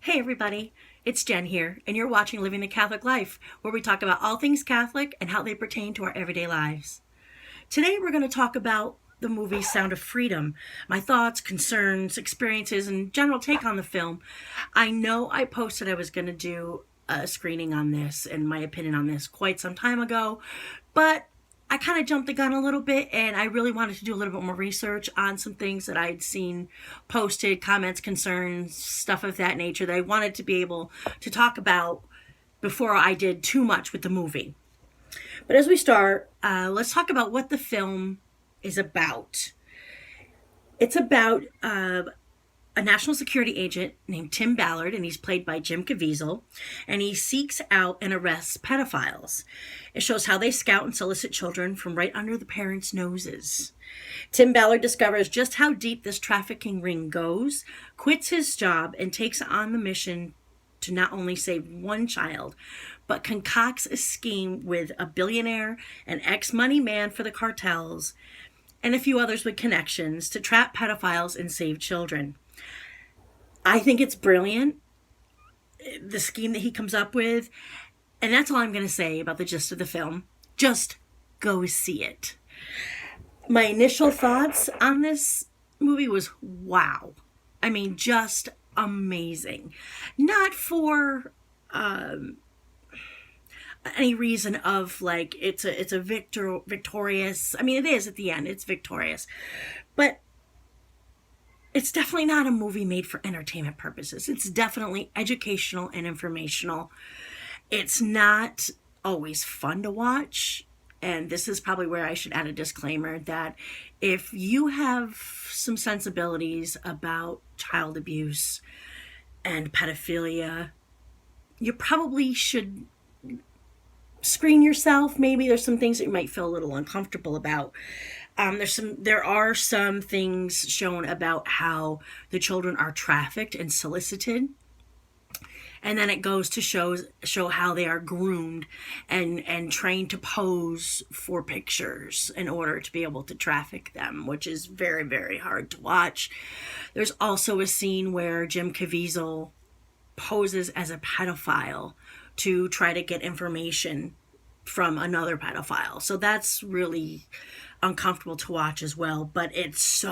Hey everybody, it's Jen here, and you're watching Living the Catholic Life, where we talk about all things Catholic and how they pertain to our everyday lives. Today we're going to talk about the movie Sound of Freedom, my thoughts, concerns, experiences, and general take on the film. I know I posted I was going to do a screening on this and my opinion on this quite some time ago, but I kind of jumped the gun a little bit, and I really wanted to do a little bit more research on some things that I'd seen posted, comments, concerns, stuff of that nature that I wanted to be able to talk about before I did too much with the movie. But as we start, let's talk about what the film is about. It's about a national security agent named Tim Ballard, and he's played by Jim Caviezel, and he seeks out and arrests pedophiles. It shows how they scout and solicit children from right under the parents' noses. Tim Ballard discovers just how deep this trafficking ring goes, quits his job, and takes on the mission to not only save one child, but concocts a scheme with a billionaire, an ex-money man for the cartels, and a few others with connections to trap pedophiles and save children. I think it's brilliant, the scheme that he comes up with, and that's all I'm going to say about the gist of the film. Just go see it. My initial thoughts on this movie was, wow. I mean, just amazing. Not for any reason of like it's a victorious. I mean, it is at the end. It's victorious, but it's definitely not a movie made for entertainment purposes. It's definitely educational and informational. It's not always fun to watch. And this is probably where I should add a disclaimer that if you have some sensibilities about child abuse and pedophilia, you probably should screen yourself. Maybe there's some things that you might feel a little uncomfortable about. There are some things shown about how the children are trafficked and solicited, and then it goes to show how they are groomed and trained to pose for pictures in order to be able to traffic them, which is very, very hard to watch. There's also a scene where Jim Caviezel poses as a pedophile to try to get information from another pedophile. So that's really uncomfortable to watch as well, but it's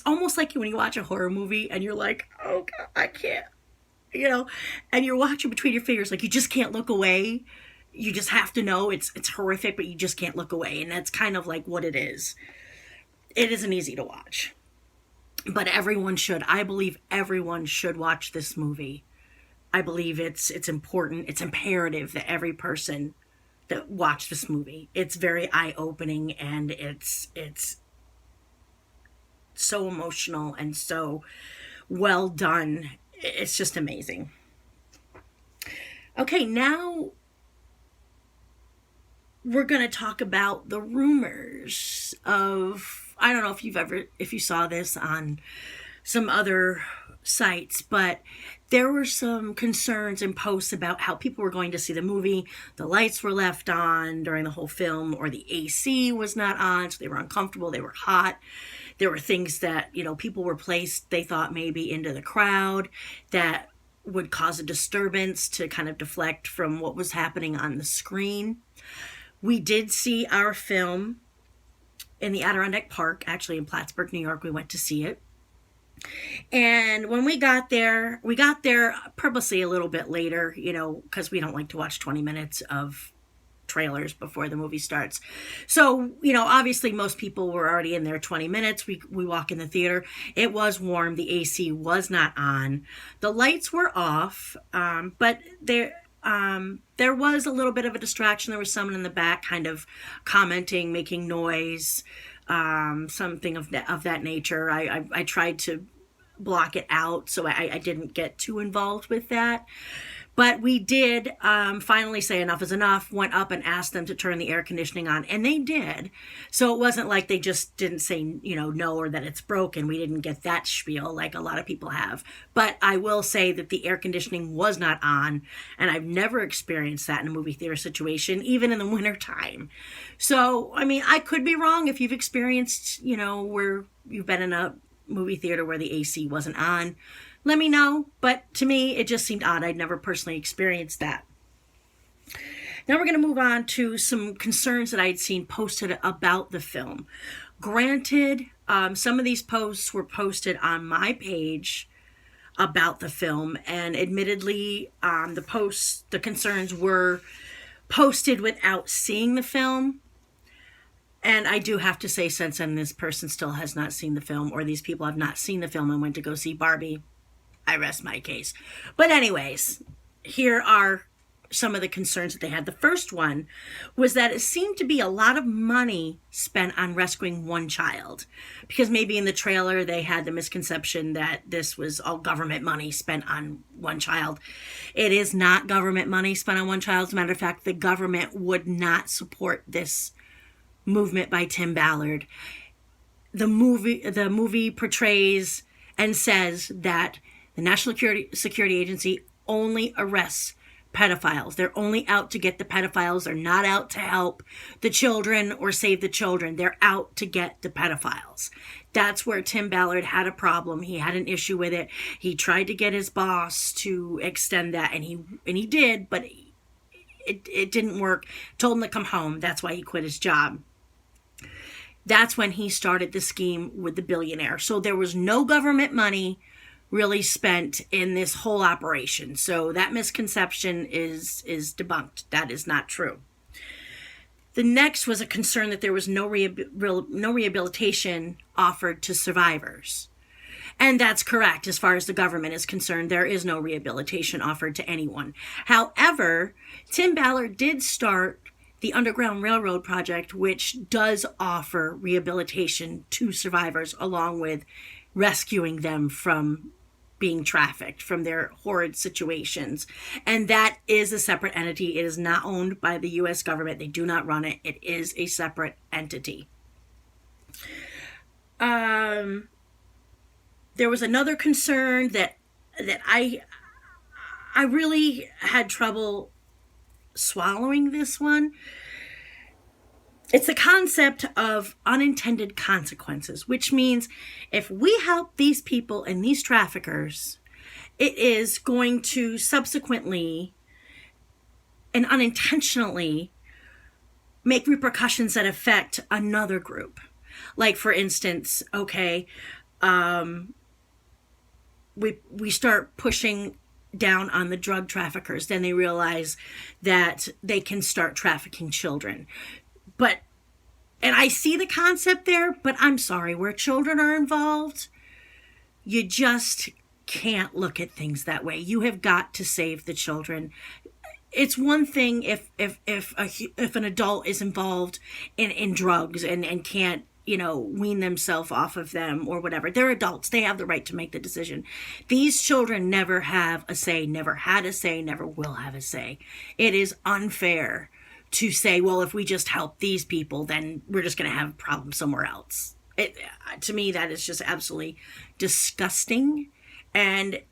almost like when you watch a horror movie and you're like, oh God, I can't, and you're watching between your fingers, like you just can't look away. You just have to know it's horrific, but you just can't look away. And that's kind of like what it is. It isn't easy to watch, but I believe everyone should watch this movie. I believe it's important. It's imperative that every person that watch this movie. It's very eye-opening, and it's so emotional and so well done. It's just amazing. Okay, now we're going to talk about the rumors of, I don't know if you saw this on some other sites, but there were some concerns and posts about how people were going to see the movie. The lights were left on during the whole film, or the AC was not on, so they were uncomfortable, they were hot. There were things that, people were placed, they thought maybe into the crowd that would cause a disturbance to kind of deflect from what was happening on the screen. We did see our film in the Adirondack Park, actually in Plattsburgh, New York. We went to see it. And when we got there purposely a little bit later, because we don't like to watch 20 minutes of trailers before the movie starts. So, obviously most people were already in there 20 minutes. We walk in the theater. It was warm. The AC was not on. The lights were off, but there was a little bit of a distraction. There was someone in the back kind of commenting, making noise, something of that nature. I tried to block it out, so I didn't get too involved with that. But we did finally say enough is enough, went up and asked them to turn the air conditioning on, and they did. So it wasn't like they just didn't say, no, or that it's broken. We didn't get that spiel like a lot of people have. But I will say that the air conditioning was not on, and I've never experienced that in a movie theater situation, even in the wintertime. So, I mean, I could be wrong if you've experienced, where you've been in a movie theater where the AC wasn't on, let me know. But to me, it just seemed odd. I'd never personally experienced that. Now we're going to move on to some concerns that I'd seen posted about the film. Granted, some of these posts were posted on my page about the film, and admittedly, the concerns were posted without seeing the film. And I do have to say, since then, this person still has not seen the film, or these people have not seen the film and went to go see Barbie, I rest my case. But anyways, here are some of the concerns that they had. The first one was that it seemed to be a lot of money spent on rescuing one child, because maybe in the trailer they had the misconception that this was all government money spent on one child. It is not government money spent on one child. As a matter of fact, the government would not support this movement by Tim Ballard. The movie portrays and says that the National Security Agency only arrests pedophiles. They're only out to get the pedophiles. They're not out to help the children or save the children. They're out to get the pedophiles. That's where Tim Ballard had a problem. He had an issue with it. He tried to get his boss to extend that, and he did, but it didn't work. Told him to come home. That's why he quit his job. That's when he started the scheme with the billionaire. So there was no government money really spent in this whole operation. So that misconception is debunked. That is not true. The next was a concern that there was no rehabilitation offered to survivors. And that's correct. As far as the government is concerned, there is no rehabilitation offered to anyone. However, Tim Ballard did start the Underground Railroad project, which does offer rehabilitation to survivors, along with rescuing them from being trafficked, from their horrid situations. And that is a separate entity. It is not owned by the U.S. government. They do not run it. It is a separate entity. There was another concern that I really had trouble swallowing this one. It's the concept of unintended consequences, which means if we help these people and these traffickers, it is going to subsequently and unintentionally make repercussions that affect another group. Like, for instance, we start pushing down on the drug traffickers, then they realize that they can start trafficking children. And I see the concept there, but I'm sorry, where children are involved, you just can't look at things that way. You have got to save the children. It's one thing if an adult is involved in drugs and can't, wean themselves off of them or whatever. They're adults. They have the right to make the decision. These children never have a say, never had a say, never will have a say. It is unfair to say, well, if we just help these people, then we're just going to have a problem somewhere else. To me, that is just absolutely disgusting. And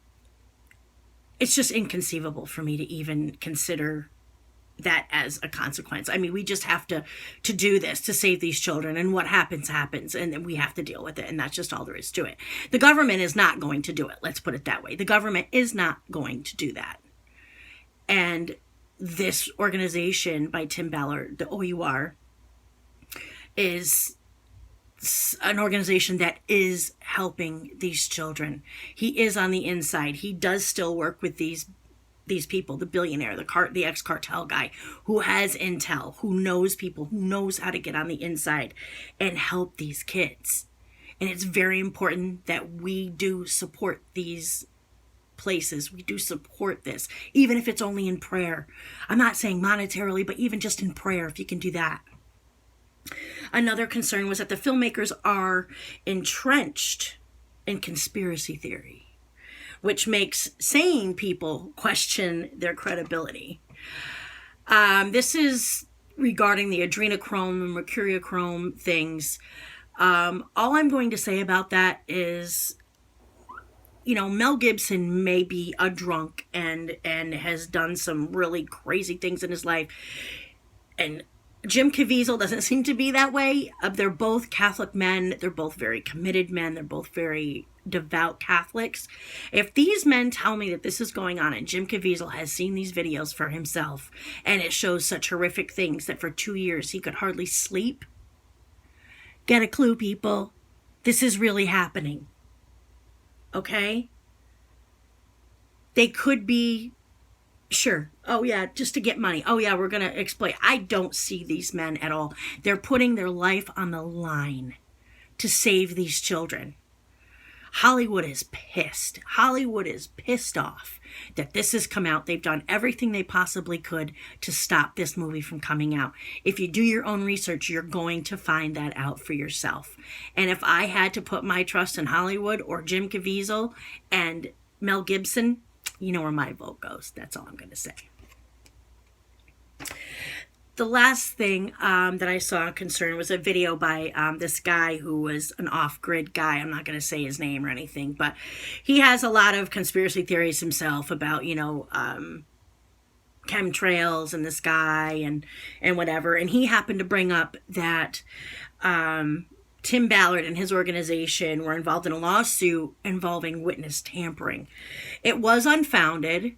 it's just inconceivable for me to even consider that as a consequence. I mean, we just have to do this to save these children, and what happens, and then we have to deal with it, and that's just all there is to it. The government is not going to do it. Let's put it that way. The government is not going to do that. And this organization by Tim Ballard, the OUR, is an organization that is helping these children. He is on the inside. He does still work with these people, the billionaire, the ex-cartel guy who has intel, who knows people, who knows how to get on the inside and help these kids. And it's very important that we do support these places. We do support this, even if it's only in prayer. I'm not saying monetarily, but even just in prayer, if you can do that. Another concern was that the filmmakers are entrenched in conspiracy theory, which makes sane people question their credibility. This is regarding the adrenochrome and mercurochrome things. All I'm going to say about that is, Mel Gibson may be a drunk and has done some really crazy things in his life. And Jim Caviezel doesn't seem to be that way. They're both Catholic men. They're both very committed men. They're both very devout Catholics. If these men tell me that this is going on and Jim Caviezel has seen these videos for himself and it shows such horrific things that for 2 years he could hardly sleep, get a clue, people. This is really happening. Okay? They could be, sure, oh yeah, just to get money. Oh yeah, we're going to exploit. I don't see these men at all. They're putting their life on the line to save these children. Hollywood is pissed. Hollywood is pissed off that this has come out. They've done everything they possibly could to stop this movie from coming out. If you do your own research, you're going to find that out for yourself. And if I had to put my trust in Hollywood or Jim Caviezel and Mel Gibson, you know where my vote goes. That's all I'm going to say. The last thing that I saw concerned was a video by this guy who was an off-grid guy. I'm not going to say his name or anything, but he has a lot of conspiracy theories himself about, chemtrails in the sky and whatever. And he happened to bring up that Tim Ballard and his organization were involved in a lawsuit involving witness tampering. It was unfounded.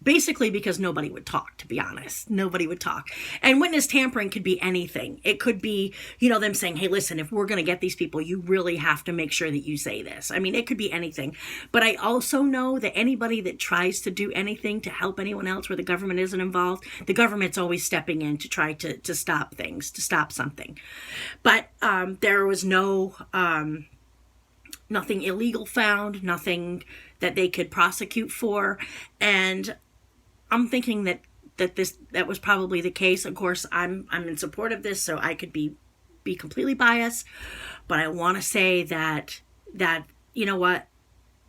Basically because nobody would talk, to be honest. Nobody would talk. And witness tampering could be anything. It could be, them saying, hey, listen, if we're going to get these people, you really have to make sure that you say this. I mean, it could be anything. But I also know that anybody that tries to do anything to help anyone else where the government isn't involved, the government's always stepping in to try to stop things, to stop something. But there was nothing illegal found, nothing that they could prosecute for. And I'm thinking that was probably the case. Of course, I'm in support of this, so I could be completely biased. But I want to say that you know what,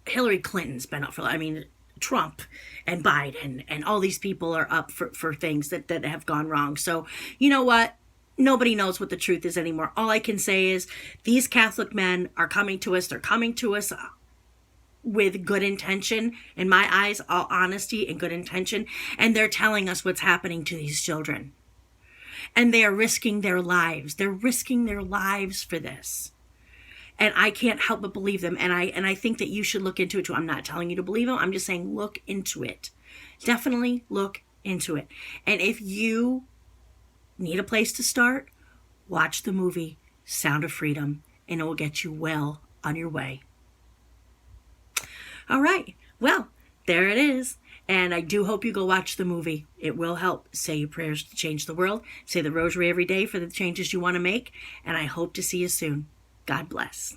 Hillary Clinton's been up for. I mean, Trump and Biden and all these people are up for things that have gone wrong. So you know what. Nobody knows what the truth is anymore. All I can say is these Catholic men are coming to us. They're coming to us with good intention, in my eyes, all honesty and good intention. And they're telling us what's happening to these children. And they are risking their lives. They're risking their lives for this. And I can't help but believe them. And I think that you should look into it too. I'm not telling you to believe them. I'm just saying look into it. Definitely look into it. And if you need a place to start, watch the movie Sound of Freedom, and it will get you well on your way. All right. Well, there it is. And I do hope you go watch the movie. It will help. Say your prayers to change the world. Say the rosary every day for the changes you want to make. And I hope to see you soon. God bless.